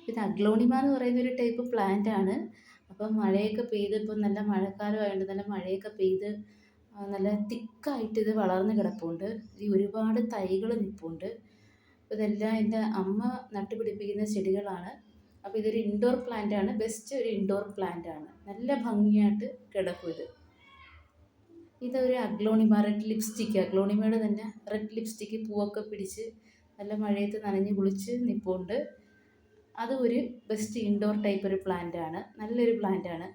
ഇത് അഗ്ലോണിമ എന്ന് പറയുന്ന ഒരു ടൈപ്പ് പ്ലാന്റ് ആണ്. അപ്പം മഴയൊക്കെ പെയ്ത് ഇപ്പം നല്ല മഴക്കാലമായതുകൊണ്ട് നല്ല മഴയൊക്കെ പെയ്ത് നല്ല തിക്കായിട്ട് ഇത് വളർന്ന് കിടപ്പുണ്ട്. ഈ ഒരുപാട് തൈകൾ നിൽപ്പുണ്ട്. ഇതെല്ലാം എൻ്റെ അമ്മ നട്ടുപിടിപ്പിക്കുന്ന ചെടികളാണ്. അപ്പോൾ ഇതൊരു ഇൻഡോർ പ്ലാന്റ് ആണ്. ബെസ്റ്റ് ഒരു ഇൻഡോർ പ്ലാന്റ് ആണ്. നല്ല ഭംഗിയായിട്ട് കിടക്കും ഇത്. ഇതൊരു അഗ്ലോണിമ റെഡ് ലിപ്സ്റ്റിക്, അഗ്ലോണിമയുടെ തന്നെ റെഡ് ലിപ്സ്റ്റിക് പൂവൊക്കെ പിടിച്ച് നല്ല മഴയത്ത് നനഞ്ഞ് കുളിച്ച് നിൽപ്പുണ്ട്. അത് ഒരു ബെസ്റ്റ് ഇൻഡോർ ടൈപ്പ് ഒരു പ്ലാന്റ് ആണ്. നല്ലൊരു പ്ലാന്റ് ആണ്.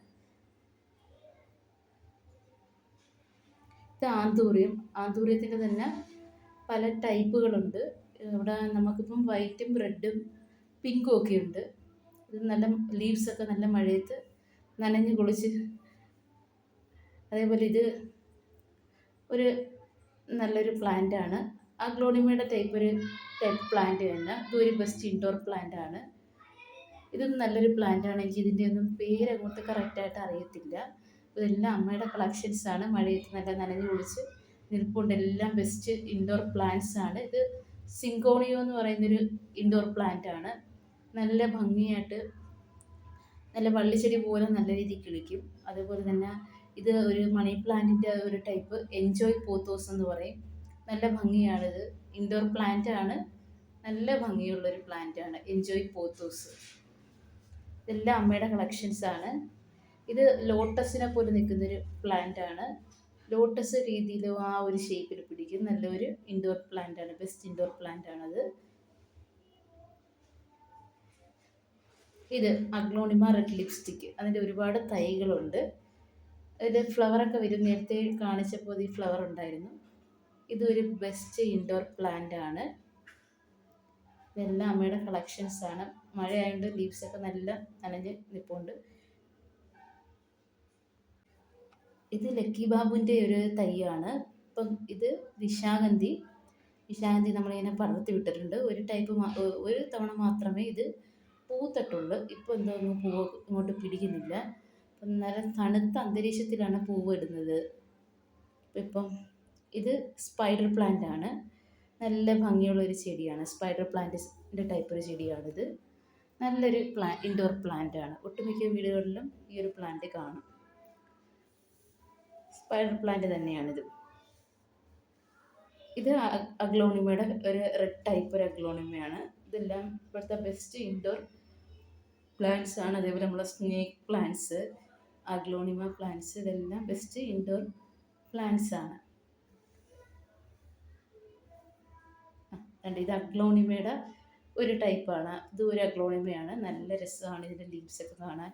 ഇത് ആന്തൂറിയം. ആന്തൂറിയത്തിൻ്റെ തന്നെ പല ടൈപ്പുകളുണ്ട്. ഇവിടെ നമുക്കിപ്പം വൈറ്റും റെഡും പിങ്കും ഒക്കെ ഉണ്ട്. ഇത് നല്ല ലീവ്സൊക്കെ നല്ല മഴയത്ത് നനഞ്ഞ് കുളിച്ച്, അതേപോലെ ഇത് ഒരു നല്ലൊരു പ്ലാന്റ് ആണ്. അഗ്ലോണിമയുടെ ടൈപ്പ് പ്ലാന്റ് തന്നെ. ഇതൊരു ബെസ്റ്റ് ഇൻഡോർ പ്ലാന്റ് ആണ്. ഇതും നല്ലൊരു പ്ലാന്റ് ആണ്. എനിക്ക് ഇതിൻ്റെ ഒന്നും പേരങ്ങോട്ട് കറക്റ്റായിട്ട് അറിയത്തില്ല. ഇതെല്ലാം അമ്മയുടെ കളക്ഷൻസ് ആണ്. മഴയത്ത് നല്ല നനഞ്ഞ് കുളിച്ച് നിൽപ്പുണ്ട്. എല്ലാം ബെസ്റ്റ് ഇൻഡോർ പ്ലാന്റ്സ് ആണ്. ഇത് സിങ്കോണിയോ എന്ന് പറയുന്നൊരു ഇൻഡോർ പ്ലാന്റ് ആണ്. നല്ല ഭംഗിയായിട്ട് നല്ല വള്ളിച്ചെടി പോലെ നല്ല രീതിയിൽ കിളിക്കും. അതുപോലെ തന്നെ ഇത് ഒരു മണി പ്ലാന്റിൻ്റെ ഒരു ടൈപ്പ് എൻജോയ് പോത്തോസ് എന്ന് പറയും. നല്ല ഭംഗിയാണിത്. ഇൻഡോർ പ്ലാന്റ് ആണ്. നല്ല ഭംഗിയുള്ളൊരു പ്ലാന്റ് ആണ് എൻജോയ് പോത്തോസ്. ഇതെല്ലാം അമ്മയുടെ കളക്ഷൻസ് ആണ്. ഇത് ലോട്ടസിനെ പോലെ നിൽക്കുന്നൊരു പ്ലാന്റ് ആണ്. ലോട്ടസ് രീതിയിൽ ആ ഒരു ഷേപ്പിൽ പിടിക്കും. നല്ലൊരു ഇൻഡോർ പ്ലാന്റ് ആണ്. ബെസ്റ്റ് ഇൻഡോർ പ്ലാന്റ് ആണത്. ഇത് അഗ്ലോണിമ റെഡ് ലിപ്സ്റ്റിക്. അതിൻ്റെ ഒരുപാട് തൈകളുണ്ട്. അതിൽ ഫ്ലവറൊക്കെ വരും. നേരത്തെ കാണിച്ചപ്പോൾ ഈ ഫ്ലവർ ഉണ്ടായിരുന്നു. ഇതൊരു ബെസ്റ്റ് ഇൻഡോർ പ്ലാന്റ് ആണ്. ഇതെല്ലാം അമ്മയുടെ കളക്ഷൻസ് ആണ്. മഴയായതുകൊണ്ട് ലീവ്സൊക്കെ നല്ല നനഞ്ഞ് നിൽപ്പുണ്ട്. ഇത് ലക്കി ബാബുവിൻ്റെ ഒരു തൈയാണ്. ഇപ്പം ഇത് നിശാഗന്ധി. നിശാഗന്ധി നമ്മളിങ്ങനെ പടർത്തി വിട്ടിട്ടുണ്ട്. ഒരു തവണ മാത്രമേ ഇത് പൂത്തിട്ടുള്ളൂ. ഇപ്പോൾ എന്തോന്നും പൂവ് ഇങ്ങോട്ട് പിടിക്കുന്നില്ല. അപ്പം നല്ല തണുത്ത അന്തരീക്ഷത്തിലാണ് പൂവ് ഇടുന്നത്. ഇപ്പം ഇത് സ്പൈഡർ പ്ലാന്റ് ആണ്. നല്ല ഭംഗിയുള്ളൊരു ചെടിയാണ്. സ്പൈഡർ പ്ലാന്റിൻ്റെ ടൈപ്പ് ഒരു ചെടിയാണിത്. നല്ലൊരു ഇൻഡോർ പ്ലാന്റ് ആണ്. ഒട്ടുമിക്ക വീടുകളിലും ഈ ഒരു പ്ലാന്റ് കാണും. സ്പൈഡർ പ്ലാന്റ് തന്നെയാണിത്. ഇത് അഗ്ലോണിമയുടെ ഒരു റെഡ് ടൈപ്പ് ഒരു അഗ്ലോണിമയാണ്. ഇതെല്ലാം ഇപ്പോഴത്തെ ബെസ്റ്റ് ഇൻഡോർ പ്ലാന്റ്സ് ആണ്. അതേപോലെ നമ്മളെ സ്നേക്ക് പ്ലാന്റ്സ്, അഗ്ലോണിമ പ്ലാന്റ്സ്, ഇതെല്ലാം ബെസ്റ്റ് ഇൻഡോർ പ്ലാന്റ്സ് ആണ്. ഇത് അഗ്ലോണിമയുടെ ഒരു ടൈപ്പാണ്. ഇത് ഒരു അഗ്ലോണിമയാണ്. നല്ല രസമാണ് ഇതിൻ്റെ ലീവ്സൊക്കെ കാണാൻ.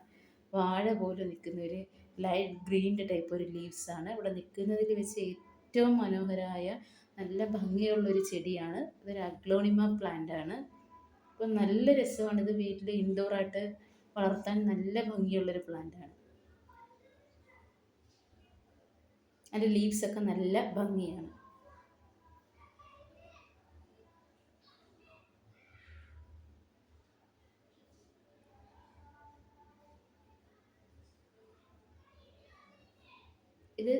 വാഴ പോലെ നിൽക്കുന്ന ഒരു ലൈറ്റ് ഗ്രീൻ്റെ ടൈപ്പ് ഒരു ലീവ്സാണ്. ഇവിടെ നിൽക്കുന്നതിൽ വെച്ച് ഏറ്റവും മനോഹരമായ നല്ല ഭംഗിയുള്ളൊരു ചെടിയാണ്. ഇതൊരു അഗ്ലോണിമ പ്ലാന്റ് ആണ്. അപ്പം നല്ല രസമാണ്. ഇത് വീട്ടിൽ ഇൻഡോറായിട്ട് വളർത്താൻ നല്ല ഭംഗിയുള്ളൊരു പ്ലാന്റ് ആണ്. അതിൻ്റെ ലീവ്സൊക്കെ നല്ല ഭംഗിയാണ്. ഇത്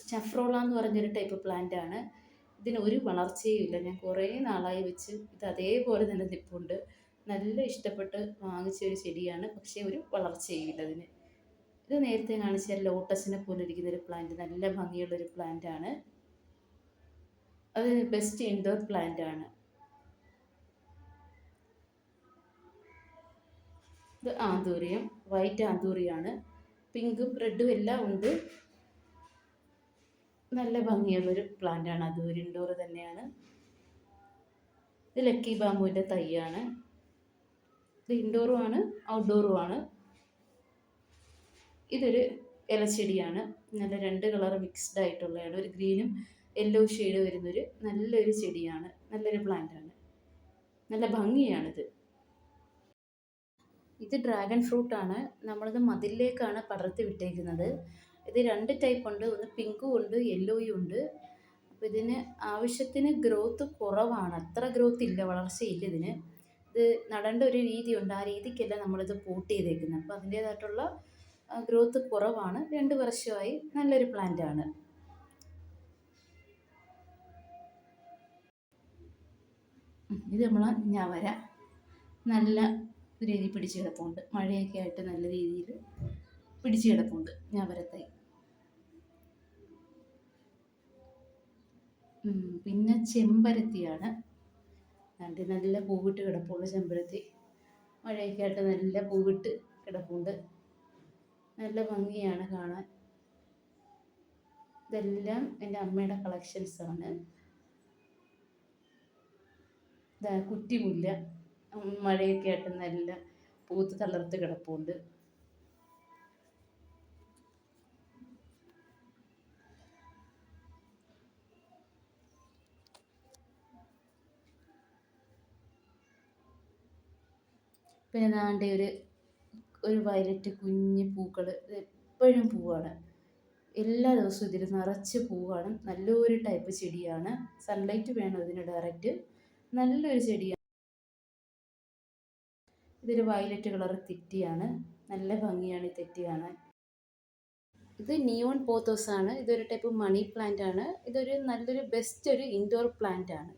സ്റ്റഫ്രോള എന്ന് പറഞ്ഞൊരു ടൈപ്പ് പ്ലാന്റ് ആണ്. ഇതിന് ഒരു വളർച്ചയും ഇല്ല. ഞാൻ കുറേ നാളായി വെച്ച് ഇത് അതേപോലെ തന്നെ നിൽപ്പുണ്ട്. നല്ല ഇഷ്ടപ്പെട്ട് വാങ്ങിച്ച ഒരു ചെടിയാണ്. പക്ഷേ ഒരു വളർച്ചയും ഇല്ല ഇതിന്. ഇത് നേരത്തെ കാണിച്ച ലോട്ടസിനെ പോലെ ഇരിക്കുന്നൊരു പ്ലാന്റ്, നല്ല ഭംഗിയുള്ളൊരു പ്ലാന്റ് ആണ്. അത് ബെസ്റ്റ് ഇൻഡോർ പ്ലാന്റ് ആണ്. ഇത് ആന്തൂറിയം, വൈറ്റ് ആന്തൂറിയാണ്. പിങ്കും റെഡും എല്ലാം ഉണ്ട്. നല്ല ഭംഗിയുള്ളൊരു പ്ലാന്റ് ആണ്. അത് ഒരു ഇൻഡോർ തന്നെയാണ്. ഇത് ലക്കി ബാമ്പുവിൻ്റെ തൈയാണ്. ഇത് ഇൻഡോറും ആണ് ഔട്ട്ഡോറും ആണ്. ഇതൊരു ഇലച്ചെടിയാണ്. നല്ല രണ്ട് കളർ മിക്സ്ഡ് ആയിട്ടുള്ളതാണ്. ഒരു ഗ്രീനും യെല്ലോ ഷെയ്ഡ് വരുന്നൊരു നല്ലൊരു ചെടിയാണ്. നല്ലൊരു പ്ലാന്റ് ആണ്. നല്ല ഭംഗിയാണിത്. ഇത് ഡ്രാഗൺ ഫ്രൂട്ടാണ്. നമ്മളിത് മതിലിലേക്കാണ് പടർത്തി വിട്ടേക്കുന്നത്. ഇത് രണ്ട് ടൈപ്പ് ഉണ്ട്. ഒന്ന് പിങ്കും ഉണ്ട്, യെല്ലോയും ഉണ്ട്. അപ്പോൾ ഇതിന് ആവശ്യത്തിന് ഗ്രോത്ത് കുറവാണ്. അത്ര ഗ്രോത്ത് ഇല്ല, വളർച്ചയില്ല ഇതിന്. ഇത് നടേണ്ട ഒരു രീതിയുണ്ട്. ആ രീതിക്കല്ല നമ്മളിത് പോട്ട് ചെയ്തേക്കുന്നത്. അപ്പോൾ അതിൻ്റേതായിട്ടുള്ള ഗ്രോത്ത് കുറവാണ്. 2 വർഷമായി. നല്ലൊരു പ്ലാന്റ് ആണ്. ഇത് നമ്മളെ ഞവര. നല്ല ഒരു രീതിയിൽ പിടിച്ച് കിടപ്പുണ്ട്. മഴയൊക്കെ ആയിട്ട് നല്ല രീതിയിൽ പിടിച്ച് കിടപ്പുണ്ട് ഞാവരത്തൈ. പിന്നെ ചെമ്പരത്തിയാണ്. അതുകൊണ്ട് നല്ല പൂവിട്ട് കിടപ്പുള്ള ചെമ്പരത്തി. മഴയൊക്കെ ആയിട്ട് നല്ല പൂവിട്ട് കിടപ്പുണ്ട്. നല്ല ഭംഗിയാണ് കാണാൻ. ഇതെല്ലാം എൻ്റെ അമ്മയുടെ കളക്ഷൻസാണ്. കുറ്റിമുല്ല മഴയൊക്കെ ആയിട്ട് നല്ല പൂത്ത് തളർത്ത് കിടപ്പുണ്ട്. പിന്നെ ദാണ്ടെ ഒരു വയലറ്റ് കുഞ്ഞ് പൂക്കൾ, എപ്പോഴും പൂവാണ്. എല്ലാ ദിവസവും ഇതിൽ നിറച്ച് പൂവാണ്. നല്ലൊരു ടൈപ്പ് ചെടിയാണ്. സൺലൈറ്റ് വേണം ഇതിന് ഡയറക്റ്റ്. നല്ലൊരു ചെടിയാണ്. ഇതൊരു വയലറ്റ് കളർ തെറ്റിയാണ്. നല്ല ഭംഗിയാണ് ഈ തെറ്റി കാണാൻ. ഇത് നിയോൺ പോത്തോസ് ആണ്. ഇതൊരു ടൈപ്പ് മണി പ്ലാന്റ് ആണ്. ഇതൊരു നല്ലൊരു ബെസ്റ്റ് ഒരു ഇൻഡോർ പ്ലാന്റ് ആണ്.